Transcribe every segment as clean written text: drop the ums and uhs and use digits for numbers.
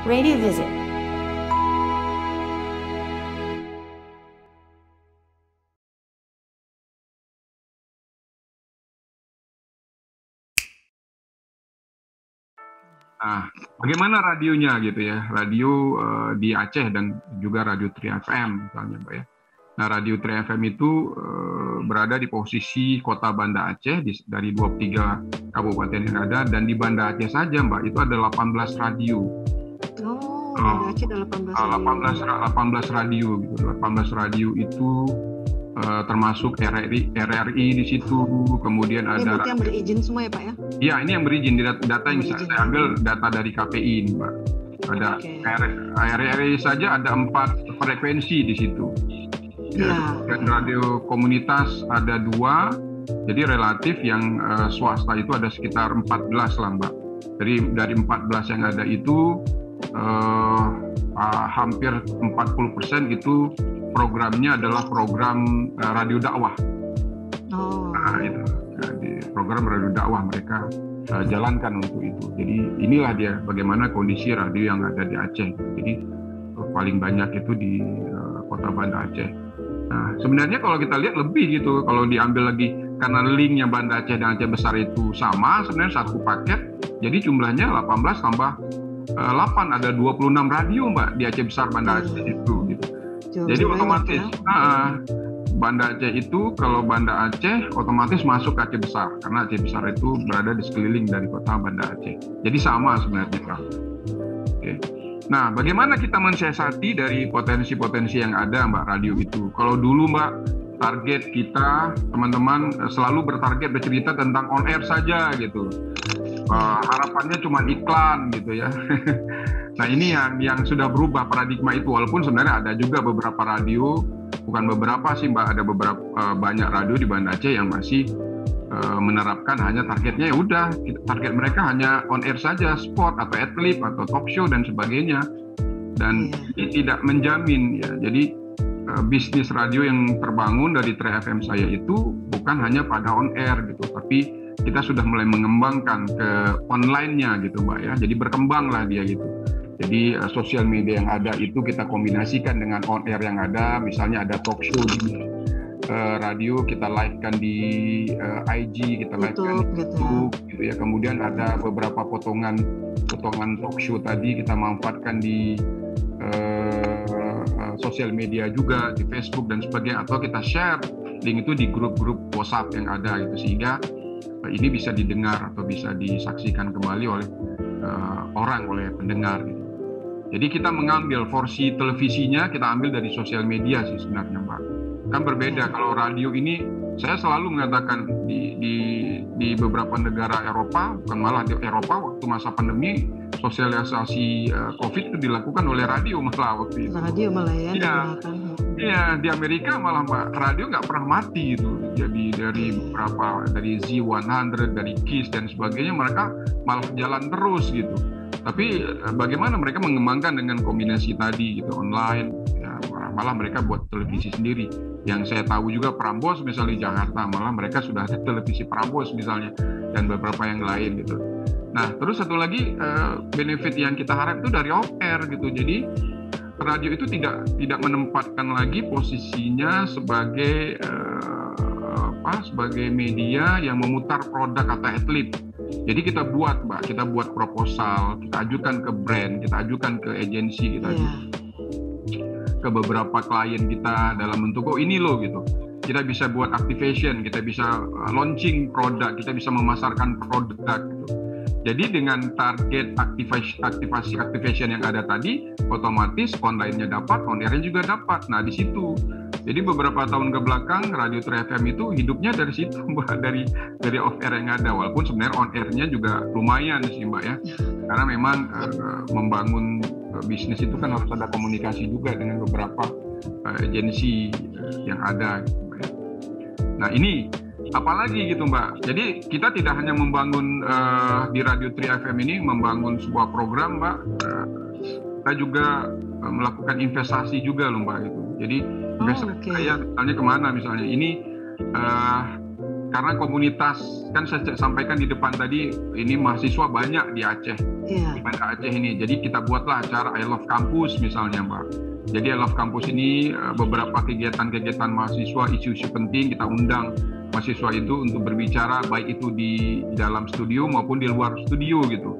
Radio Visit. Nah, bagaimana radionya gitu ya? Radio di Aceh dan juga Radio Tri FM misalnya, Mbak ya. Nah, Radio Tri FM itu berada di posisi kota Banda Aceh dari 23 kabupaten yang ada, dan di Banda Aceh saja, Mbak, itu ada 18 radio. Banda Aceh ada 18 radio gitu. 18 radio itu termasuk RRI di situ, kemudian ada yang berizin semua ya Pak ya? Iya, ini yang berizin. Data yang saya ambil data dari KPI ini, Mbak. Ada RRI saja ada 4 frekuensi di situ. Ya. Dan radio komunitas ada 2, jadi relatif yang swasta itu ada sekitar 14 lah, Mbak. Jadi dari 14 yang ada itu hampir 40% itu programnya adalah program radio dakwah. Nah, itu di program radio dakwah mereka jalankan untuk itu. Jadi inilah dia bagaimana kondisi radio yang ada di Aceh. Jadi paling banyak itu di kota Banda Aceh. Nah, sebenarnya kalau kita lihat lebih gitu, kalau diambil lagi karena linknya Banda Aceh dan Aceh Besar itu sama, sebenarnya satu paket, jadi jumlahnya 18 tambah 8, ada 26 radio, Mbak, di Aceh Besar Banda Aceh itu gitu. Jadi otomatis Banda Aceh itu, kalau Banda Aceh otomatis masuk ke Aceh Besar, karena Aceh Besar itu berada di sekeliling dari kota Banda Aceh. Jadi sama sebenarnya, Kak. Oke. Nah, bagaimana kita mensiasati dari potensi-potensi yang ada, Mbak, radio itu? Kalau dulu, Mbak, target kita, teman-teman selalu bertarget bercerita tentang on air saja gitu. Harapannya cuma iklan gitu ya. Nah, ini yang sudah berubah paradigma itu, walaupun sebenarnya ada juga beberapa radio, bukan beberapa sih, Mbak, ada beberapa banyak radio di Banda Aceh yang masih menerapkan hanya targetnya ya udah, target mereka hanya on air saja, sport atau adlib atau talk show dan sebagainya, dan ini tidak menjamin ya. Jadi bisnis radio yang terbangun dari Tri FM saya itu bukan hanya pada on air gitu, tapi kita sudah mulai mengembangkan ke online-nya gitu, Mbak ya. Jadi berkembanglah dia gitu. Jadi sosial media yang ada itu kita kombinasikan dengan on air yang ada, misalnya ada talk show di radio, kita live-kan di IG, kita live-kan di YouTube gitu ya. Kemudian ada beberapa potongan talk show tadi kita manfaatkan di sosial media juga, di Facebook dan sebagainya, atau kita share link itu di grup-grup WhatsApp yang ada gitu, sehingga ini bisa didengar atau bisa disaksikan kembali oleh oleh pendengar gitu. Jadi kita mengambil porsi televisinya, kita ambil dari sosial media sih sebenarnya, Mbak. Kan berbeda. Kalau radio ini saya selalu mengatakan di beberapa negara Eropa, bukan malah di Eropa waktu masa pandemi, sosialisasi COVID itu dilakukan oleh radio malah waktu itu. Radio malah ya. Iya, di Amerika malah, Mbak, radio nggak pernah mati itu. Jadi dari Z100, dari KISS dan sebagainya, mereka malah jalan terus gitu. Tapi bagaimana mereka mengembangkan dengan kombinasi tadi gitu, online, ya, malah mereka buat televisi sendiri. Yang saya tahu juga Prambors misalnya di Jakarta, malah mereka sudah ada televisi Prambors misalnya, dan beberapa yang lain gitu. Nah, terus satu lagi benefit yang kita harap itu dari off air gitu. Jadi radio itu tidak menempatkan lagi posisinya sebagai sebagai media yang memutar produk atau adlib. Jadi kita buat proposal, kita ajukan ke brand, kita ajukan ke agensi, kita ajukan ke beberapa klien kita dalam bentuk ini loh gitu. Kita bisa buat activation, kita bisa launching produk, kita bisa memasarkan produk gitu. Jadi dengan target activation yang ada tadi, otomatis online-nya dapat, on-air-nya juga dapat. Nah, di situ. Jadi beberapa tahun ke belakang Radio Tri FM itu hidupnya dari situ, Mbak, dari off-air yang ada. Walaupun sebenarnya on-air-nya juga lumayan sih, Mbak ya. Karena memang membangun bisnis itu kan harus ada komunikasi juga dengan beberapa agensi yang ada gitu, Mbak ya. Nah, ini apalagi gitu, Mbak. Jadi kita tidak hanya membangun di Radio Tri FM ini membangun sebuah program, Mbak. Kita juga melakukan investasi juga loh, Mbak, gitu. Jadi investasi saya misalnya kemana misalnya ini karena komunitas kan saya sampaikan di depan tadi, ini mahasiswa banyak di Aceh, di Aceh ini. Jadi kita buatlah acara I Love Campus misalnya, Mbak. Jadi I Love Campus ini beberapa kegiatan-kegiatan mahasiswa, isu-isu penting kita undang mahasiswa itu untuk berbicara, baik itu di dalam studio maupun di luar studio gitu.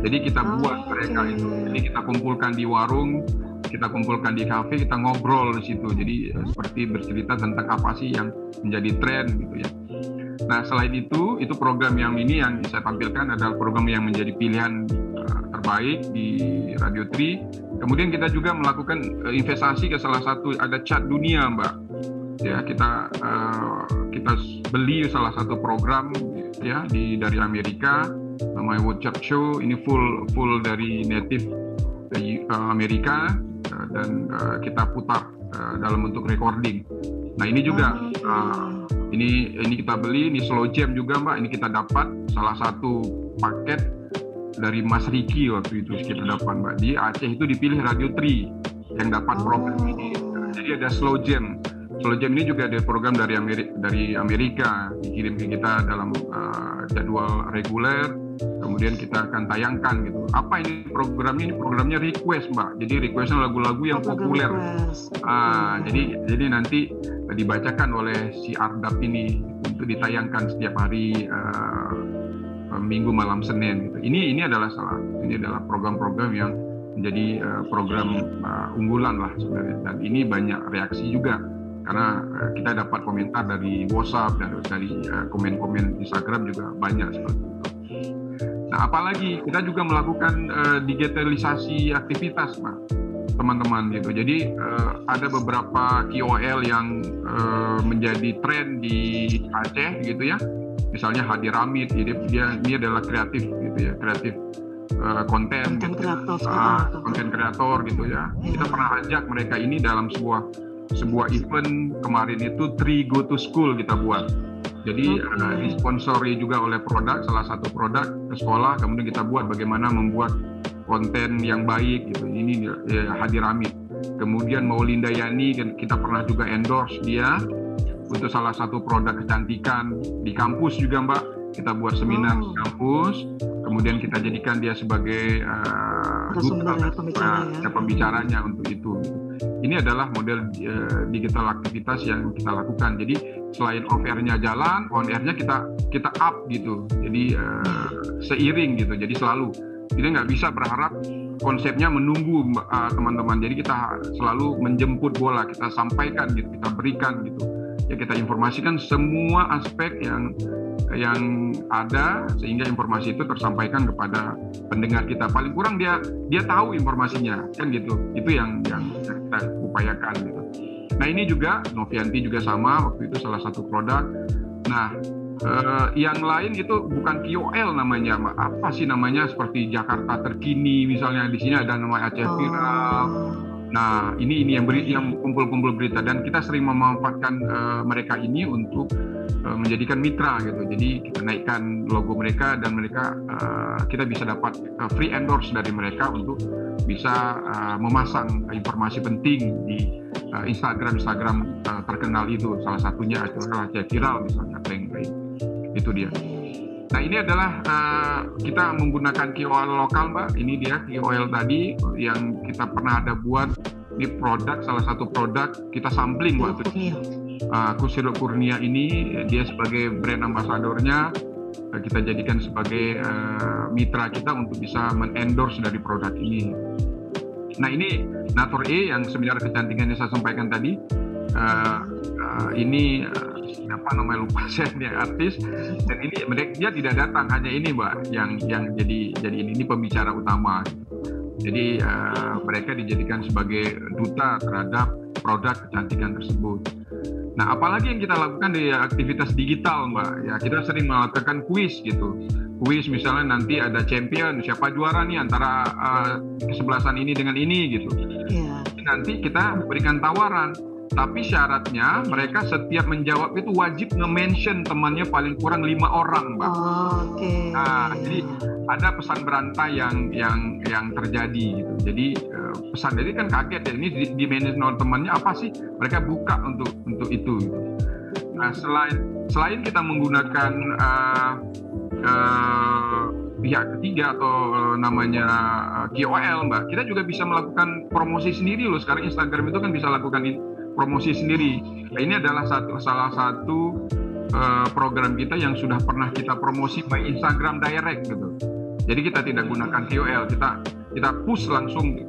Jadi kita buat mereka itu. Jadi kita kumpulkan di warung, kita kumpulkan di kafe, kita ngobrol di situ. Jadi seperti bercerita tentang apa sih yang menjadi tren gitu ya. Nah, selain itu program yang ini yang saya tampilkan adalah program yang menjadi pilihan terbaik di Radio Tri. Kemudian kita juga melakukan investasi ke salah satu, ada Chat Dunia, Mbak. Ya, kita beli salah satu program ya dari Amerika, namanya World Chat Show. Ini full dari native Amerika, dan kita putar dalam bentuk recording. Nah, ini juga ini kita beli, ini slow jam juga, Mbak. Ini kita dapat salah satu paket dari Mas Riki waktu itu kita dapat, Mbak. Di Aceh itu dipilih Radio Tri yang dapat program ini. Jadi ada slow jam. Slow jam ini juga ada program dari Amerika dikirim ke kita dalam jadwal reguler. Kemudian kita akan tayangkan gitu. Apa ini programnya? Ini programnya request, Mbak. Jadi requestnya lagu-lagu yang populer. Jadi nanti dibacakan oleh si Ardap ini untuk ditayangkan setiap hari Minggu malam Senin gitu. Ini adalah program-program yang menjadi program unggulan lah sebenarnya, dan ini banyak reaksi juga karena kita dapat komentar dari WhatsApp dan dari komen-komen Instagram juga banyak seperti itu. Nah, apalagi kita juga melakukan digitalisasi aktivitas, Mbak, teman-teman gitu. Jadi ada beberapa KOL yang menjadi tren di Aceh gitu ya. Misalnya Hadi Ramid, ini adalah kreatif gitu ya, kreatif konten kreator gitu ya. Kita pernah ajak mereka ini dalam sebuah event kemarin itu Tri Go to School kita buat. Jadi disponsori juga oleh salah satu produk ke sekolah, kemudian kita buat bagaimana membuat konten yang baik gitu. Ini Hadi Ramid. Kemudian Maulinda Yani, kita pernah juga endorse dia untuk salah satu produk kecantikan di kampus juga, Mbak. Kita buat seminar di kampus, kemudian kita jadikan dia sebagai pembicaranya untuk itu. Ini adalah model digital aktivitas yang kita lakukan. Jadi selain off-air-nya jalan, on-air-nya kita up gitu. Jadi seiring gitu. Jadi selalu kita nggak bisa berharap konsepnya menunggu teman-teman. Jadi kita selalu menjemput bola, kita sampaikan gitu, kita berikan gitu. Ya, kita informasikan semua aspek yang ada sehingga informasi itu tersampaikan kepada pendengar kita. Paling kurang dia tahu informasinya kan gitu. Itu yang kita upayakan gitu. Nah, ini juga Novianti juga sama, waktu itu salah satu produk. Nah, yang lain itu bukan KOL namanya, apa sih namanya, seperti Jakarta Terkini misalnya, di sini ada nama Aceh Viral. Nah, ini yang kumpul-kumpul berita, dan kita sering memanfaatkan mereka ini untuk menjadikan mitra gitu. Jadi kita naikkan logo mereka, dan mereka kita bisa dapat free endorse dari mereka untuk bisa memasang informasi penting di Instagram terkenal itu. Salah satunya adalah Aceh Viral misalnya, itu dia. Nah, ini adalah kita menggunakan KOL lokal, Mbak. Ini dia KOL tadi yang kita pernah ada buat. Ini produk, salah satu produk kita sampling waktu itu. Kusiro Kurnia ini dia sebagai brand ambasadornya, kita jadikan sebagai mitra kita untuk bisa men-endorse dari produk ini. Nah, ini Natur E yang seminar kecantikan yang saya sampaikan tadi. Ini siapa namanya, lupa saya, ini artis, dan ini dia tidak datang, hanya ini, Mbak, yang jadi ini pembicara utama. Jadi mereka dijadikan sebagai duta terhadap produk kecantikan tersebut. Nah, apalagi yang kita lakukan di aktivitas digital, Mbak, ya kita sering melakukan kuis gitu. Kuis misalnya nanti ada champion, siapa juara nih antara kesebelasan ini dengan ini gitu. Nanti kita berikan tawaran. Tapi syaratnya mereka setiap menjawab itu wajib nge-mention temannya paling kurang 5 orang, Mbak. Nah, jadi ada pesan berantai yang terjadi gitu. Jadi pesan jadi kan kaget ya, ini di mention temannya apa sih? Mereka buka untuk itu. Gitu. Nah, selain kita menggunakan pihak ketiga atau namanya KOL, Mbak, kita juga bisa melakukan promosi sendiri loh. Sekarang Instagram itu kan bisa lakukan promosi sendiri. Nah, ini adalah salah satu program kita yang sudah pernah kita promosi by Instagram Direct gitu. Jadi kita tidak gunakan KOL, kita push langsung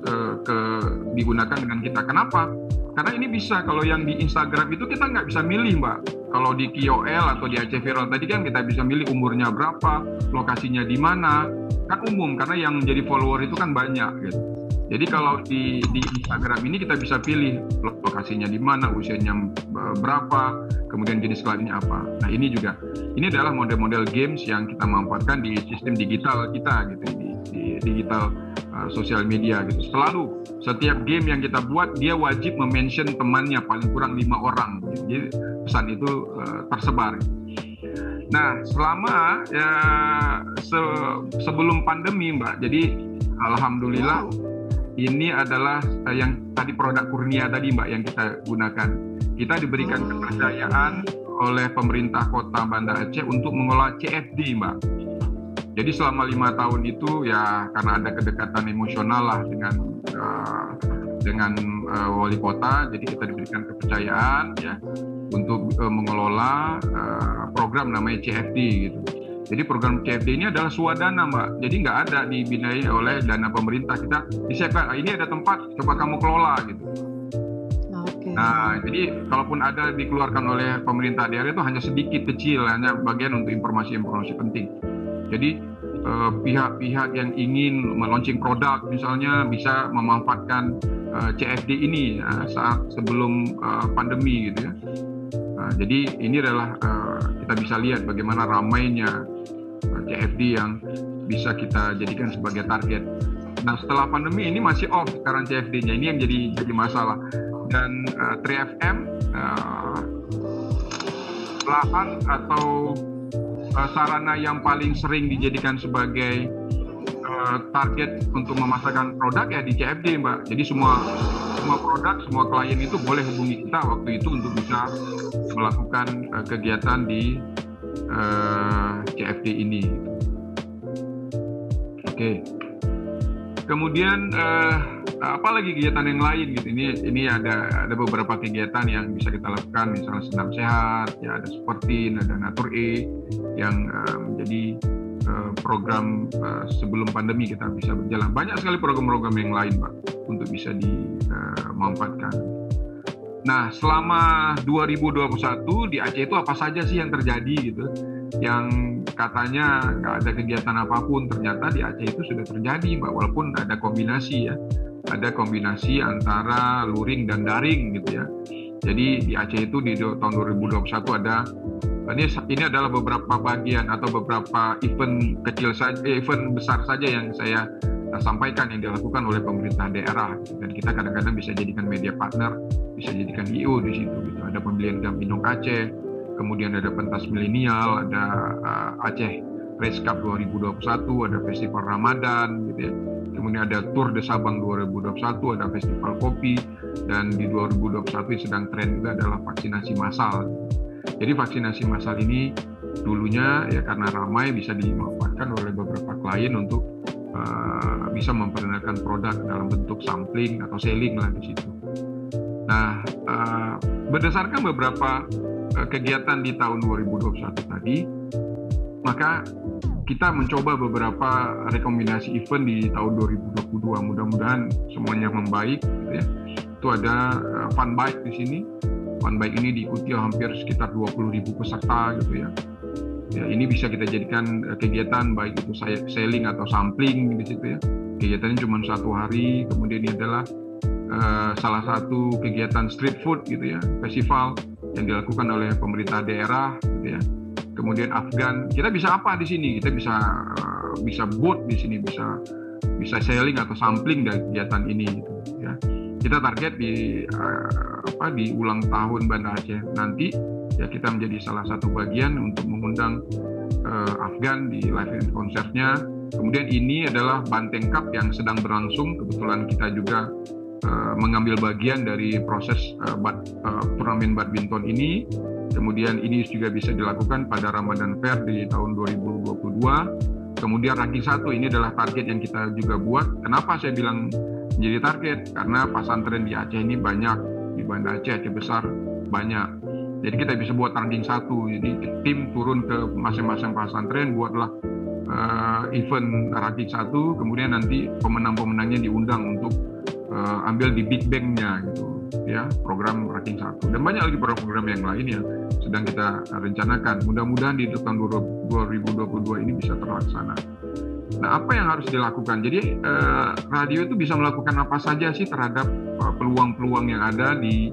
digunakan dengan kita. Kenapa? Karena ini bisa, kalau yang di Instagram itu kita nggak bisa milih, Mbak. Kalau di KOL atau di Aceh Viral tadi kan kita bisa milih umurnya berapa, lokasinya di mana, kan umum karena yang jadi follower itu kan banyak gitu. Jadi kalau di Instagram ini kita bisa pilih lokasinya di mana, usianya berapa, kemudian jenis kelaminnya apa. Nah ini adalah model-model games yang kita manfaatkan di sistem digital kita gitu, di digital sosial media gitu. Setiap game yang kita buat dia wajib mention temannya paling kurang 5 orang. Jadi pesan itu tersebar. Nah selama sebelum pandemi, Mbak, jadi alhamdulillah ini adalah yang tadi produk Kurnia tadi, Mbak, yang kita gunakan. Kita diberikan kepercayaan oleh pemerintah Kota Banda Aceh untuk mengelola CFD, Mbak. Jadi selama 5 tahun itu ya karena ada kedekatan emosional lah dengan wali kota, jadi kita diberikan kepercayaan ya untuk mengelola program namanya CFD gitu. Jadi program CFD ini adalah swadana, Mbak. Jadi nggak ada dibinai oleh dana pemerintah. Kita disiapkan, ini ada tempat, coba kamu kelola gitu. Okay. Nah, jadi kalaupun ada dikeluarkan oleh pemerintah daerah itu hanya sedikit kecil, hanya bagian untuk informasi-informasi penting. Jadi pihak-pihak yang ingin melaunching produk misalnya bisa memanfaatkan CFD ini saat sebelum pandemi gitu ya. Jadi ini adalah kita bisa lihat bagaimana ramainya CFD yang bisa kita jadikan sebagai target. Nah setelah pandemi ini masih off sekarang CFD-nya, ini yang jadi masalah. Dan 3FM lahan atau sarana yang paling sering dijadikan sebagai target untuk memasarkan produk ya di CFD, Mbak. Jadi semua produk, semua klien itu boleh hubungi kita waktu itu untuk bisa melakukan kegiatan di CFD ini. Oke. Kemudian apa lagi kegiatan yang lain gitu? Ini ada beberapa kegiatan yang bisa kita lakukan, misalnya senam sehat, ya ada Supertin, ada Natur E yang menjadi program sebelum pandemi kita bisa berjalan. Banyak sekali program-program yang lain, Pak, untuk bisa dimanfaatkan. Nah, selama 2021 di Aceh itu apa saja sih yang terjadi gitu? Yang katanya nggak ada kegiatan apapun, ternyata di Aceh itu sudah terjadi, Mbak, walaupun ada kombinasi ya. Ada kombinasi antara luring dan daring gitu ya. Jadi di Aceh itu di tahun 2021 ada ini adalah beberapa bagian atau beberapa event kecil saja, event besar saja yang saya sampaikan yang dilakukan oleh pemerintah daerah, dan kita kadang-kadang bisa jadikan media partner, bisa jadikan IO di situ gitu. Ada pembelian Gampinong Aceh, kemudian ada pentas milenial, ada Aceh Race Cup 2021, ada festival Ramadan gitu ya. Kemudian ada Tour de Sabang 2021, ada festival kopi, dan di 2021 yang sedang tren juga adalah vaksinasi massal. Jadi vaksinasi massal ini dulunya ya karena ramai bisa dimanfaatkan oleh beberapa klien untuk bisa memperkenalkan produk dalam bentuk sampling atau selling lah di situ. Nah, berdasarkan beberapa kegiatan di tahun 2021 tadi, maka kita mencoba beberapa rekomendasi event di tahun 2022. Mudah-mudahan semuanya membaik gitu ya. Itu ada Fun Bike di sini. Fun Bike ini diikuti hampir sekitar 20.000 peserta gitu ya. Ya, ini bisa kita jadikan kegiatan baik itu selling atau sampling di situ ya. Kegiatannya cuma 1 hari. Kemudian ini adalah salah satu kegiatan street food gitu ya, festival yang dilakukan oleh pemerintah daerah gitu ya. Kemudian Afgan, kita bisa apa di sini? Kita bisa booth di sini, bisa selling atau sampling dari kegiatan ini gitu ya. Kita target di ulang tahun Banda Aceh nanti ya, kita menjadi salah satu bagian untuk mengundang Afgan di live event konsernya. Kemudian ini adalah Banteng Cup yang sedang berlangsung. Kebetulan kita juga mengambil bagian dari proses turnamen badminton ini Kemudian ini juga bisa dilakukan pada Ramadan Fair di tahun 2022. Kemudian ranking 1 ini adalah target yang kita juga buat. Kenapa saya bilang menjadi target? Karena pesantren di Aceh ini banyak, di Banda Aceh besar banyak. Jadi kita bisa buat ranking 1. Jadi tim turun ke masing-masing pesantren, buatlah event ranking 1, kemudian nanti pemenang-pemenangnya diundang untuk ambil di Big Bang-nya gitu ya, program ranking 1. Dan banyak lagi program-program yang lain yang sedang kita rencanakan. Mudah-mudahan di tahun 2022 ini bisa terlaksana. Nah, apa yang harus dilakukan? Jadi radio itu bisa melakukan apa saja sih terhadap peluang-peluang yang ada di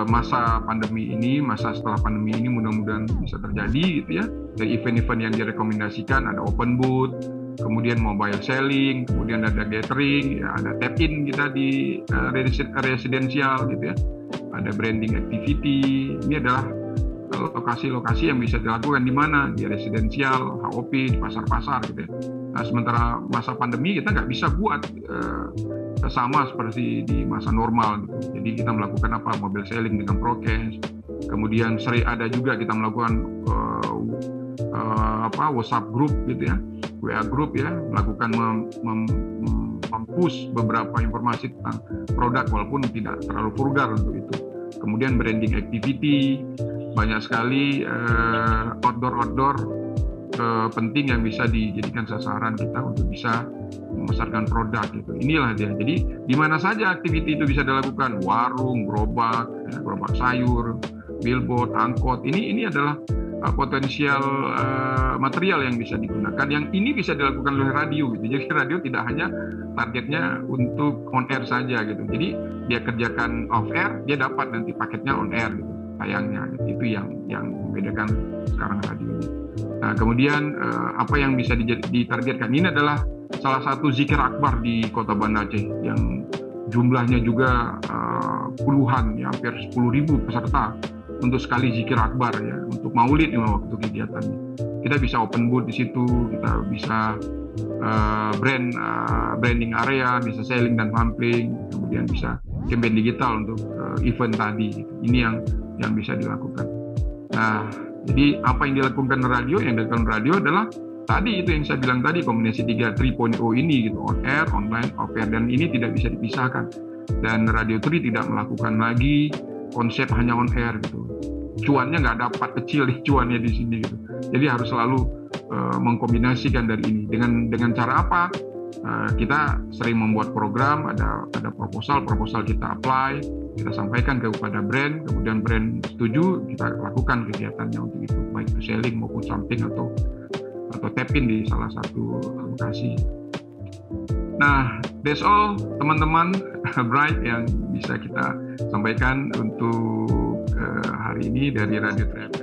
masa pandemi ini, masa setelah pandemi ini mudah-mudahan bisa terjadi gitu ya. Dari event-event yang direkomendasikan ada open booth, kemudian mobile selling, kemudian ada gathering, ya, ada tap-in kita di residensial gitu ya. Ada branding activity. Ini adalah lokasi-lokasi yang bisa dilakukan di mana? Di residensial, HOP, di pasar-pasar gitu ya. Nah, sementara masa pandemi kita nggak bisa buat sama seperti di masa normal gitu. Jadi kita melakukan apa? Mobile selling dengan prokes. Kemudian ada juga kita melakukan WhatsApp group gitu ya, WA group ya, melakukan mempush beberapa informasi tentang produk walaupun tidak terlalu vulgar untuk itu. Kemudian branding activity, banyak sekali outdoor penting yang bisa dijadikan sasaran kita untuk bisa memasarkan produk gitu. Inilah dia. Jadi di mana saja activity itu bisa dilakukan, warung, gerobak, gerobak sayur, billboard, angkot. Ini adalah potensial material yang bisa digunakan. Yang ini bisa dilakukan oleh radio gitu. Jadi radio tidak hanya targetnya untuk on air saja gitu. Jadi dia kerjakan off air, dia dapat nanti paketnya on air gitu. Tayangnya gitu. Itu yang membedakan sekarang radio ini. Nah, kemudian apa yang bisa ditargetkan? Ini adalah salah satu zikir akbar di Kota Banda Aceh yang jumlahnya juga puluhan, ya, hampir 10.000 peserta untuk sekali zikir akbar ya, untuk maulid waktu kegiatannya. Kita bisa open booth di situ, kita bisa branding area, bisa selling dan sampling, kemudian bisa campaign digital untuk event tadi. Ini yang bisa dilakukan. Nah, jadi apa yang dilakukan radio? Yang dilakukan radio adalah tadi itu yang saya bilang tadi, kombinasi 3.0 ini gitu, on air, online, off air, dan ini tidak bisa dipisahkan. Dan Radio Tri tidak melakukan lagi konsep hanya on air gitu. Cuannya nggak dapat, kecil nih cuannya di sini gitu. Jadi harus selalu mengkombinasikan dari ini. Dengan cara apa? Kita sering membuat program, ada proposal kita apply, kita sampaikan kepada brand, kemudian brand setuju, kita lakukan kegiatannya untuk itu, baik itu selling maupun sampling atau tap-in di salah satu lokasi. Nah, that's all teman-teman Bright yang bisa kita sampaikan untuk hari ini dari Radio Tri.